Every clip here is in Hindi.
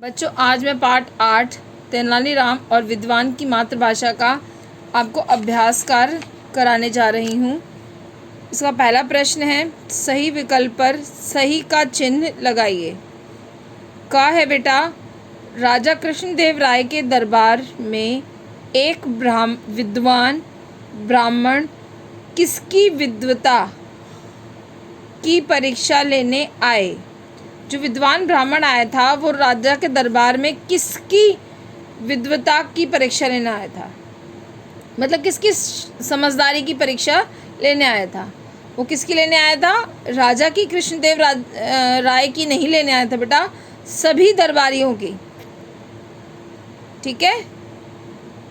बच्चों, आज मैं पाठ 8 तेनालीराम और विद्वान की मातृभाषा का आपको अभ्यास कार्य कराने जा रही हूँ। इसका पहला प्रश्न है, सही विकल्प पर सही का चिन्ह लगाइए। का है बेटा, राजा कृष्णदेव राय के दरबार में एक विद्वान ब्राह्मण किसकी विद्वता की परीक्षा लेने आए। जो विद्वान ब्राह्मण आया था वो राजा के दरबार में किसकी विद्वता की परीक्षा लेने आया था, मतलब किसकी समझदारी की परीक्षा लेने आया था। वो किसकी लेने आया था? राजा की, कृष्णदेव राय की नहीं लेने आया था बेटा, सभी दरबारियों की। ठीक है।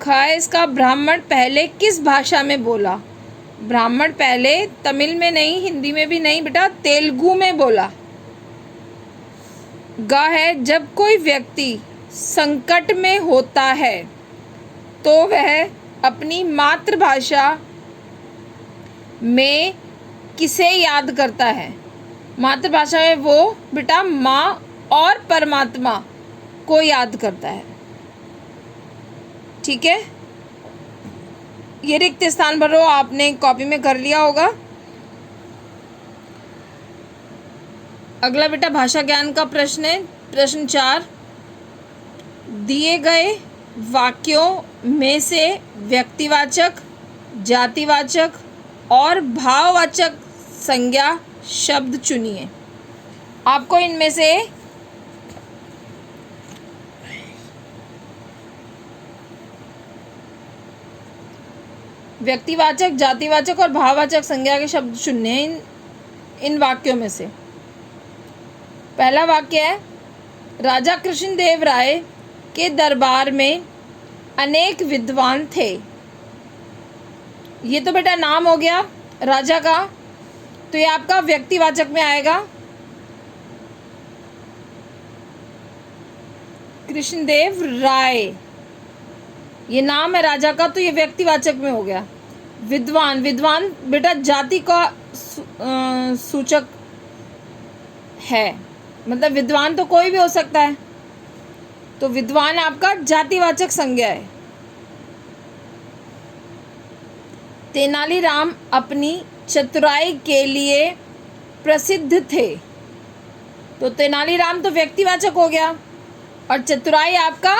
ख इसका, ब्राह्मण पहले किस भाषा में बोला। ब्राह्मण पहले तमिल में नहीं, हिंदी में भी नहीं बेटा, तेलुगु में बोला। ग है, जब कोई व्यक्ति संकट में होता है तो वह अपनी मातृभाषा में किसे याद करता है। मातृभाषा में वो बेटा माँ और परमात्मा को याद करता है। ठीक है। ये रिक्त स्थान भरो, आपने कॉपी में कर लिया होगा। अगला बेटा भाषा ज्ञान का प्रश्न है, प्रश्न 4। दिए गए वाक्यों में से व्यक्तिवाचक, जातिवाचक और भाववाचक संज्ञा शब्द चुनिए। आपको इनमें से व्यक्तिवाचक, जातिवाचक और भाववाचक संज्ञा के शब्द चुनने हैं इन वाक्यों में से। पहला वाक्य है, राजा कृष्णदेव राय के दरबार में अनेक विद्वान थे। ये तो बेटा नाम हो गया राजा का, तो ये आपका व्यक्तिवाचक में आएगा। कृष्णदेव राय ये नाम है राजा का, तो ये व्यक्तिवाचक में हो गया। विद्वान, विद्वान बेटा जाति का सूचक है, मतलब विद्वान तो कोई भी हो सकता है, तो विद्वान आपका जातिवाचक संज्ञा है। तेनालीराम अपनी चतुराई के लिए प्रसिद्ध थे, तो तेनालीराम तो व्यक्तिवाचक हो गया और चतुराई आपका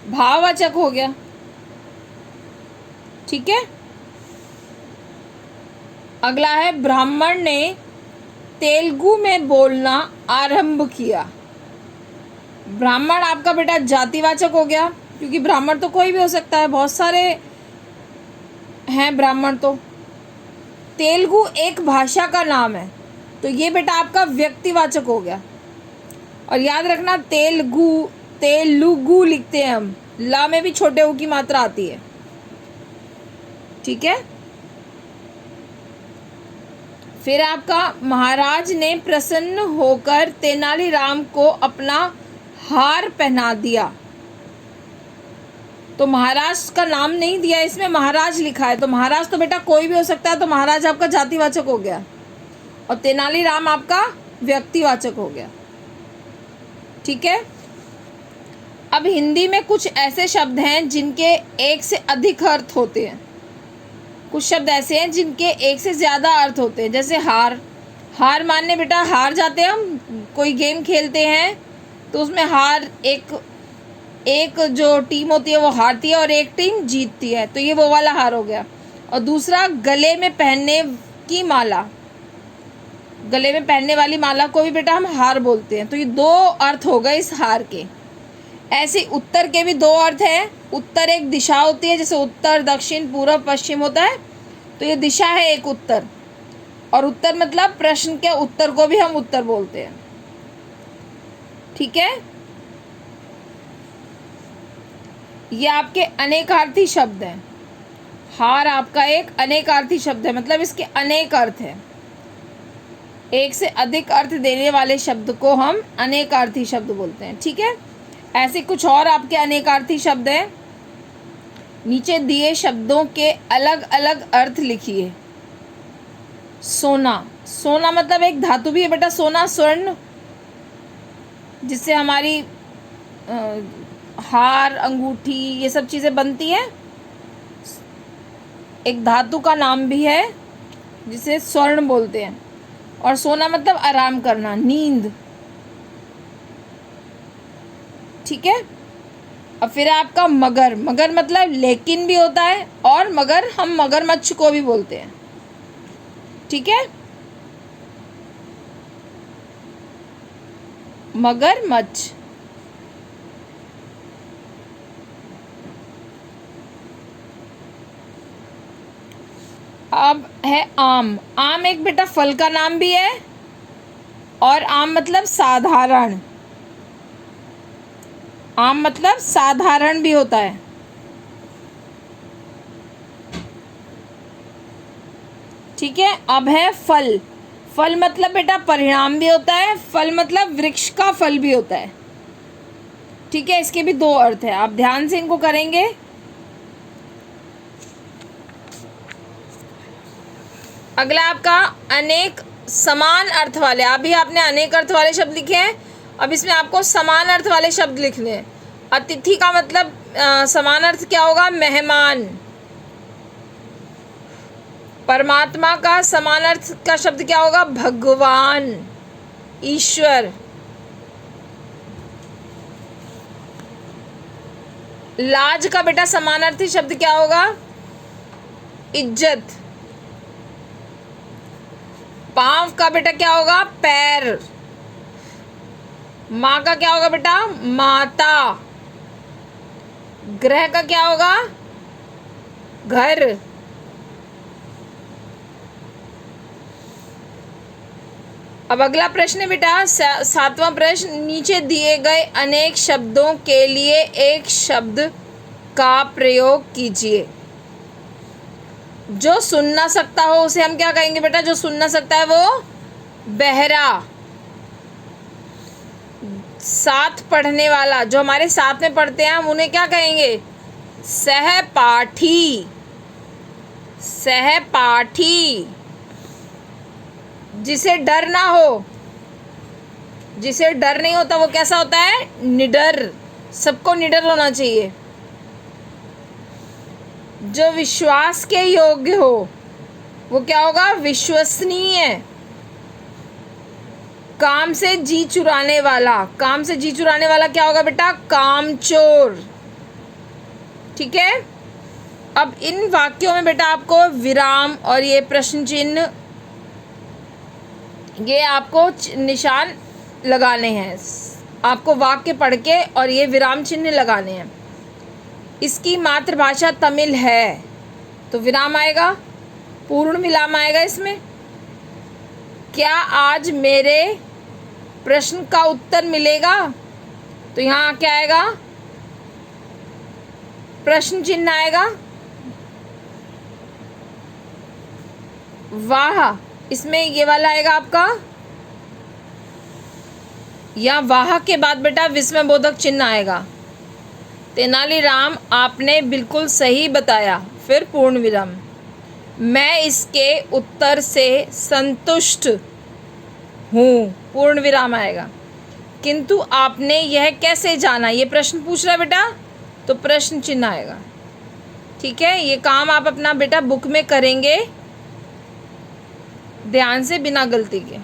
भाववाचक हो गया। ठीक है। अगला है, ब्राह्मण ने तेलुगु में बोलना आरंभ किया। ब्राह्मण आपका बेटा जातिवाचक हो गया, क्योंकि ब्राह्मण तो कोई भी हो सकता है, बहुत सारे हैं ब्राह्मण। तो तेलुगु एक भाषा का नाम है, तो ये बेटा आपका व्यक्तिवाचक हो गया। और याद रखना, तेलुगु लिखते हैं हम, ला में भी छोटे ऊ की मात्रा आती है। ठीक है। फिर आपका, महाराज ने प्रसन्न होकर तेनालीराम को अपना हार पहना दिया। तो महाराज का नाम नहीं दिया, इसमें महाराज लिखा है, तो महाराज तो बेटा कोई भी हो सकता है, तो महाराज आपका जातिवाचक हो गया और तेनालीराम आपका व्यक्तिवाचक हो गया। ठीक है। अब हिंदी में कुछ ऐसे शब्द हैं जिनके एक से अधिक अर्थ होते हैं। कुछ शब्द ऐसे हैं जिनके एक से ज़्यादा अर्थ होते हैं, जैसे हार। हार मानने बेटा हार जाते हैं हम, कोई गेम खेलते हैं तो उसमें हार, एक जो टीम होती है वो हारती है और एक टीम जीतती है, तो ये वो वाला हार हो गया। और दूसरा, गले में पहनने की माला, गले में पहनने वाली माला को भी बेटा हम हार बोलते हैं, तो ये दो अर्थ हो गए इस हार के। ऐसे उत्तर के भी दो अर्थ हैं। उत्तर एक दिशा होती है, जैसे उत्तर, दक्षिण, पूर्व, पश्चिम होता है, तो ये दिशा है एक उत्तर। और उत्तर मतलब प्रश्न के उत्तर को भी हम उत्तर बोलते हैं। ठीक है। ये आपके अनेकार्थी शब्द हैं। हार आपका एक अनेकार्थी शब्द है, मतलब इसके अनेक अर्थ हैं। एक से अधिक अर्थ देने वाले शब्द को हम अनेकार्थी शब्द बोलते हैं। ठीक है। ऐसे कुछ और आपके अनेकार्थी शब्द हैं। नीचे दिए शब्दों के अलग अलग अर्थ लिखिए। सोना, सोना मतलब एक धातु भी है बेटा, सोना, स्वर्ण, जिससे हमारी हार, अंगूठी, ये सब चीज़ें बनती हैं। एक धातु का नाम भी है जिसे स्वर्ण बोलते हैं। और सोना मतलब आराम करना, नींद। ठीक है। अब फिर आपका मगर। मगर मतलब लेकिन भी होता है, और मगर हम मगरमच्छ को भी बोलते हैं। ठीक है, मगरमच्छ। अब है आम। आम एक बेटा फल का नाम भी है, और आम मतलब साधारण। आम मतलब साधारण भी होता है। ठीक है। अब है फल। फल मतलब बेटा परिणाम भी होता है, फल मतलब वृक्ष का फल भी होता है। ठीक है, इसके भी दो अर्थ है, आप ध्यान से इनको करेंगे। अगला आपका अनेक समान अर्थ वाले। अभी आपने अनेक अर्थ वाले शब्द लिखे हैं, अब इसमें आपको समान अर्थ वाले शब्द लिखने हैं। अतिथि का मतलब समान अर्थ क्या होगा? मेहमान। परमात्मा का समान अर्थ का शब्द क्या होगा? भगवान, ईश्वर। लाज का बेटा समानार्थी शब्द क्या होगा? इज्जत। पांव का बेटा क्या होगा? पैर। माँ का क्या होगा बेटा? माता। ग्रह का क्या होगा? घर। अब अगला प्रश्न है बेटा 7वां प्रश्न। नीचे दिए गए अनेक शब्दों के लिए एक शब्द का प्रयोग कीजिए। जो सुन ना सकता हो उसे हम क्या कहेंगे बेटा? जो सुन ना सकता है वो बहरा। साथ पढ़ने वाला, जो हमारे साथ में पढ़ते हैं हम उन्हें क्या कहेंगे? सहपाठी। सहपाठी। जिसे डर ना हो, जिसे डर नहीं होता वो कैसा होता है? निडर। सबको निडर होना चाहिए। जो विश्वास के योग्य हो वो क्या होगा? विश्वसनीय। काम से जी चुराने वाला। काम से जी चुराने वाला क्या होगा बेटा? कामचोर। ठीक है। अब इन वाक्यों में बेटा आपको विराम और ये प्रश्न चिन्ह, ये आपको निशान लगाने हैं। आपको वाक्य पढ़ के और ये विराम चिन्ह लगाने हैं। इसकी मातृभाषा तमिल है तो विराम आएगा, पूर्ण विराम आएगा इसमें। क्या आज मेरे प्रश्न का उत्तर मिलेगा? तो यहाँ क्या आएगा? प्रश्न चिन्ह आएगा। वाह, इसमें ये वाला आएगा आपका, या वाह के बाद बेटा विस्मयबोधक चिन्ह आएगा। तेनालीराम आपने बिल्कुल सही बताया, फिर पूर्ण विराम। मैं इसके उत्तर से संतुष्ट हूँ, पूर्ण विराम आएगा। किंतु आपने यह कैसे जाना? ये प्रश्न पूछ रहा है बेटा, तो प्रश्न चिन्ह आएगा। ठीक है, ये काम आप अपना बेटा बुक में करेंगे ध्यान से, बिना गलती के।